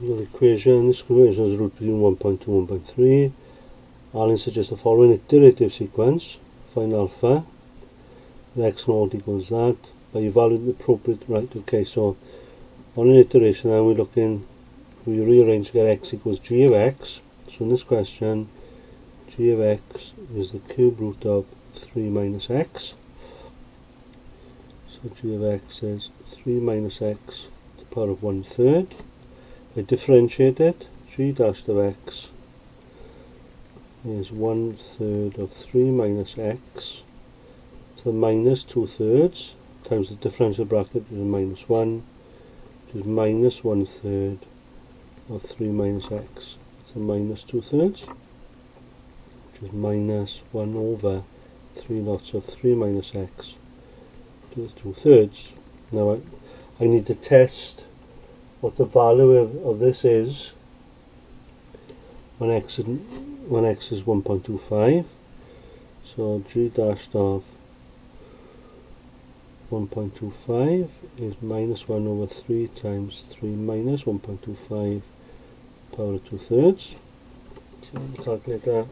The equation, this equation is root between 1.2 and 1.3. Arlen suggests the following iterative sequence. Find alpha. The x naught equals that. By evaluating the appropriate, right, okay, so on an iteration now we're looking, we rearrange to get x equals g of x. So in this question, g of x is the cube root of 3 minus x. So g of x is 3 minus x to the power of 1/3. I differentiate it, g dashed of x is 1/3 of 3 minus x to the minus 2/3 times the differential bracket, which is minus 1, which is minus 1/3 of 3 minus x to the minus 2/3, which is minus 1 over 3 lots of 3 minus x to the 2/3. Now I need to test what the value of this is when x is 1.25. So g dashed of 1.25 is minus 1 over 3 times 3 minus 1.25 power of 2/3. So calculate that.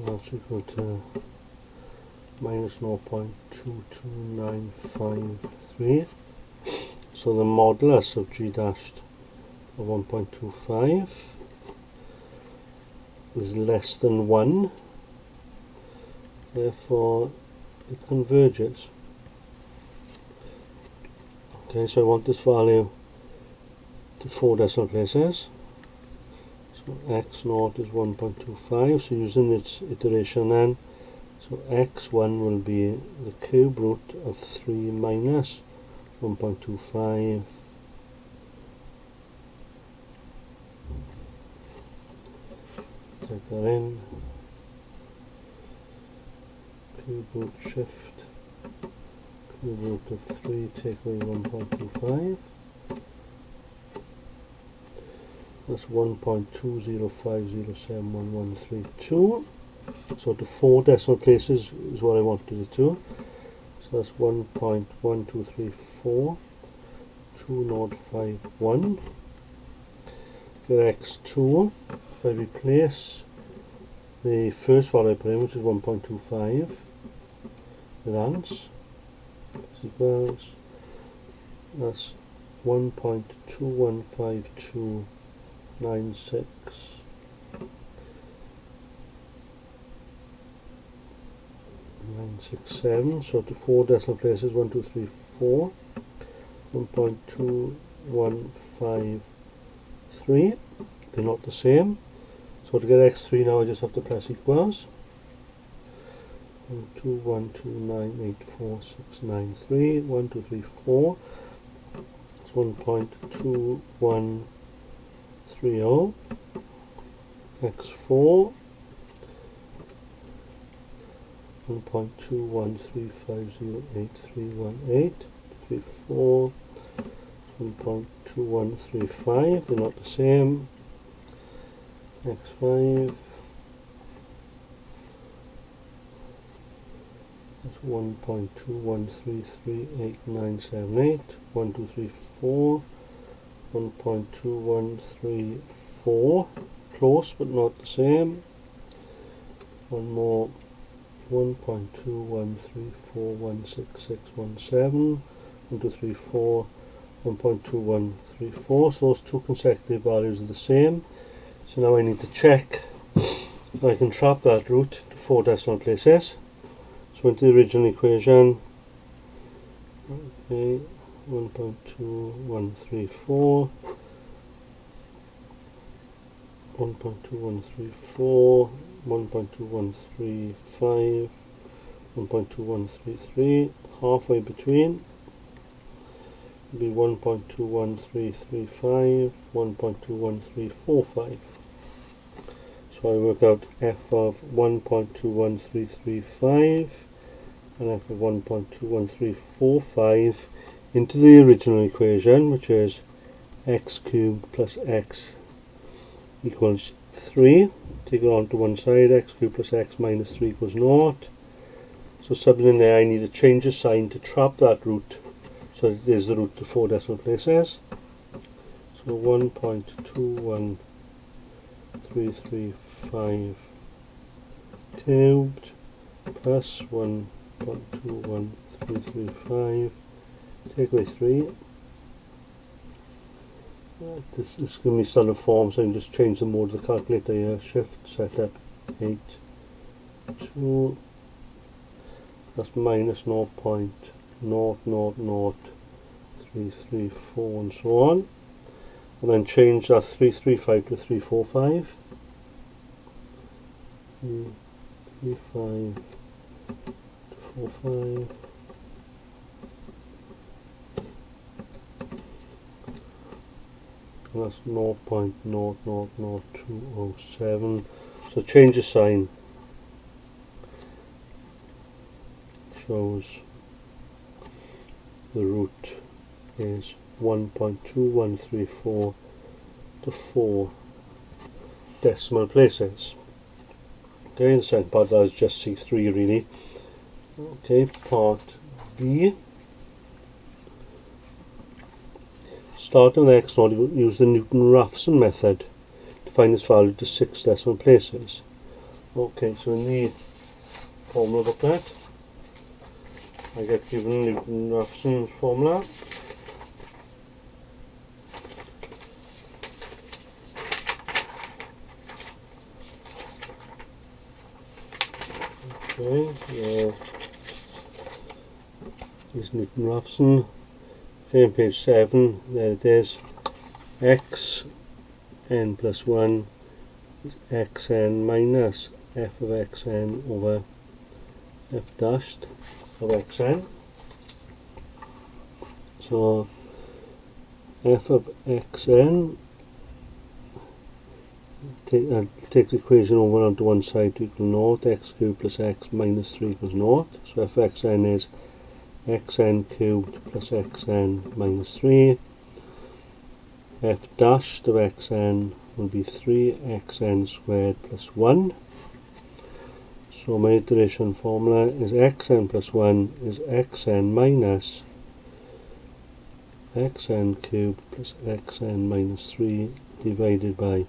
That's equal to minus 0.22953. So the modulus of g dashed of 1.25 is less than 1, therefore it converges. Okay, so I want this value to 4 decimal places. So x naught is 1.25, so using its iteration then, so x1 will be the cube root of 3 minus 1.25 take that in, cube root shift, cube root of 3 take away 1.25. That's 1.20507132. So to 4 decimal places is what I wanted it to. So that's 1.12342051. For x2, if I replace the first value I put in, which is 1.25, with ants, equals, that's 1.215296 967. So to 4 decimal places, 1, 2, 3, 4, 1.2153. They're not the same. So to get x3 now I just have to press equals. 121298469 1, 2, 3, 4. It's 1.2130. x4 1.213508318318 34 1.2135. They're not the same. x5 that's 1.21338978 1, 2, 3, 4 1.2134. Close but not the same. One more. 1.2134166117 1, 2, 3, 4 1.2134. So those two consecutive values are the same. So now I need to check if I can trap that root to 4 decimal places. So into the original equation, okay, 1.2134 1.2134 1.2135 1.2133, halfway between will be 1.21335 1.21345. So I work out f of 1.21335 and f of 1.21345 into the original equation, which is x cubed plus x equals 3. Take it on to one side, x cubed plus x minus 3 equals 0. So subbing in there, I need to change the sign to trap that root, so that it is the root to 4 decimal places. So 1.21335 cubed plus 1.21335, take away 3. This is going to be standard form, so I can just change the mode of the calculator here. Shift setup 8 2 that's minus 0.0000334 and so on, and then change that 335 to 345. 335 to 45. And that's 0.000207. So change the sign. Shows the root is 1.2134 to 4 decimal places. Okay, the second part that is just C3 really. Okay, part B. Starting with x naught, use the Newton-Raphson method to find its value to 6 decimal places. Okay, so in the formula booklet, I get given Newton-Raphson's formula. Okay, here's Newton-Raphson. Okay, on page 7, there it is. X n plus 1 is xn minus f of xn over f dashed of xn. So f of xn, take the equation over onto one side to equal 0, x cubed plus x minus 3 equals 0. So f of xn is xn cubed plus xn minus 3. F dashed of xn will be 3xn squared plus 1. So my iteration formula is xn plus 1 is xn minus xn cubed plus xn minus 3 divided by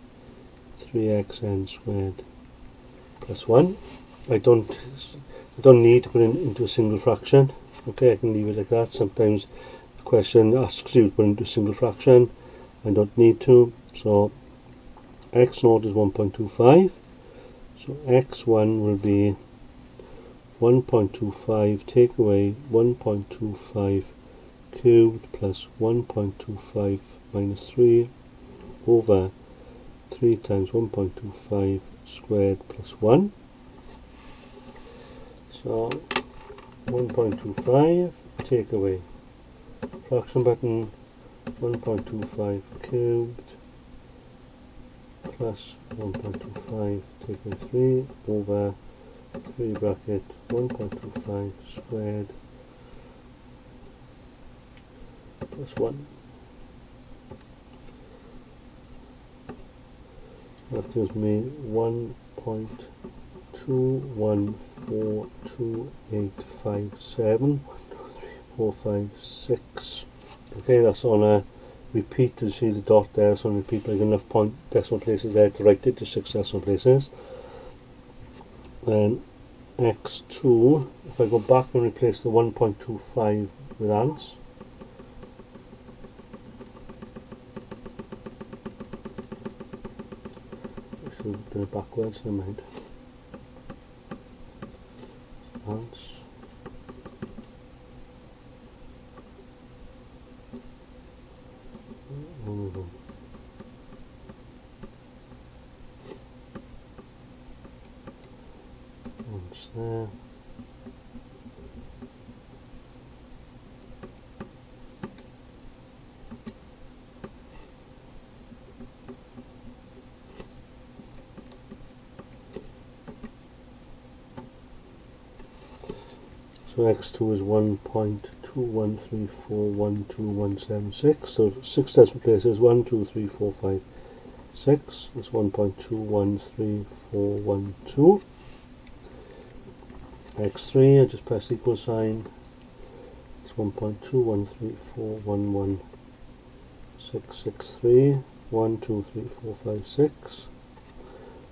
3xn squared plus 1. I don't need to put it into a single fraction. Okay, I can leave it like that. Sometimes the question asks you to put it into a single fraction. I don't need to. So x naught is 1.25. So x1 will be 1.25 take away 1.25 cubed plus 1.25 minus 3 over 3 times 1.25 squared plus 1. So 1.25 take away fraction button 1.25 cubed plus 1.25 take away 3 over 3 bracket 1.25 squared plus 1. That gives me 1.2142857456. Okay, that's on a repeat. You see the dot there, so on repeat, like enough decimal places there to write it to 6 decimal places. Then x2, if I go back and replace the 1.25 with ants, I should have done it backwards, never mind. Ants. There. So x2 is 1.213412176. So 6 decimal places, 1, 2, 3, 4, 5, 6. That's 1.213412. x3, I just press equal sign. It's 1.213411663. 1, 2, 3, 4, 5, 6.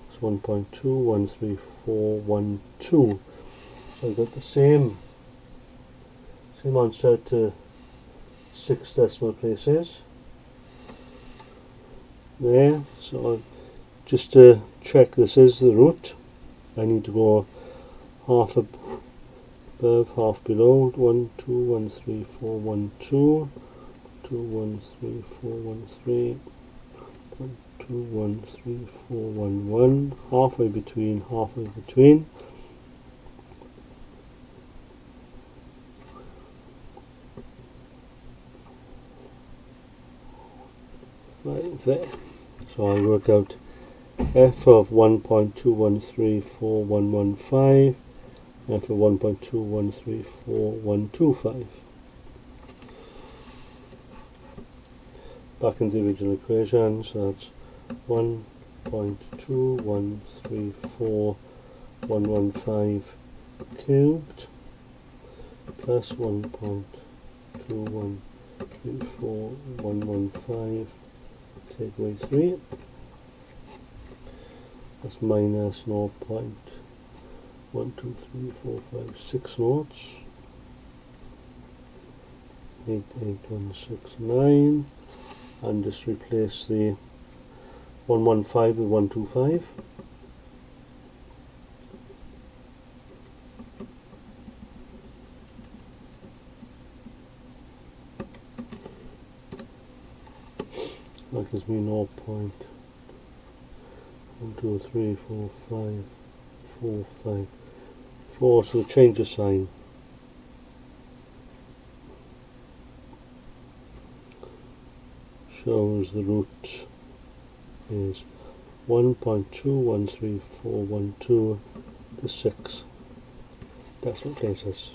It's 1.213412. So I've got the same answer to 6 decimal places there. So just to check this is the root, I need to go half above, half below. 1, 2, 1, 3, 4, 1, 2, 2, 1, 3, 4, 1, 3, 1, 2, 1, 3, 4, 1, 1, halfway between, halfway between. Right there. So I work out f of 1.2134115, f of 1.2134125. Back in the original equation, so that's 1.2134115 cubed plus 1.2134115 take away 3. That's minus 0.123456 noughts. 88169, and just replace the 115 with 125. That gives me 0.12345454, so change the sign. Shows the root is 1.213412 to 6 decimal places.